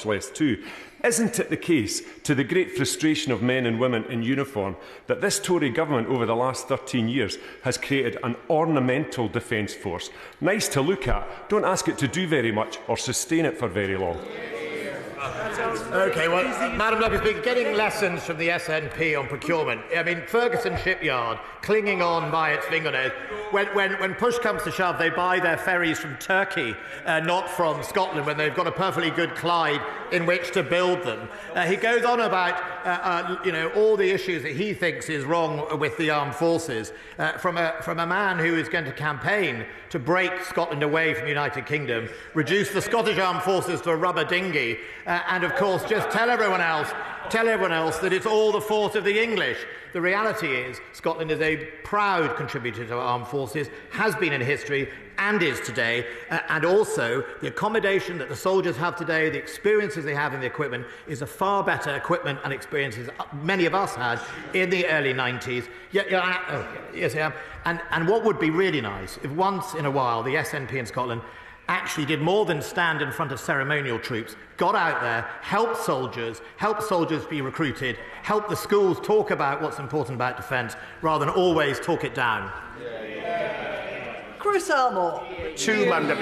much less too. Isn't it the case, to the great frustration of men and women in uniform, that this Tory government over the last 13 years has created an ornamental defence force? Nice to look at, don't ask it to do very much or sustain it for very long. OK, well, Madam Locke has been getting lessons from the SNP on procurement. I mean, Ferguson Shipyard, clinging on by its fingernails. When push comes to shove, they buy their ferries from Turkey, not from Scotland, when they've got a perfectly good Clyde in which to build them. He goes on about all the issues that he thinks is wrong with the armed forces, from a man who is going to campaign to break Scotland away from the United Kingdom, reduce the Scottish armed forces to a rubber dinghy, and of course just tell everyone else that it's all the fault of the English. The reality is Scotland is a proud contributor to our armed forces, has been in history and is today, and also the accommodation that the soldiers have today, the experiences they have in the equipment, is a far better equipment and experiences many of us had in the early 90s. Yes, I am. And what would be really nice if once in a while the SNP in Scotland actually did more than stand in front of ceremonial troops, got out there, helped soldiers be recruited, helped the schools talk about what's important about defence, rather than always talk it down. Chris Elmore. Two, Madam Deputy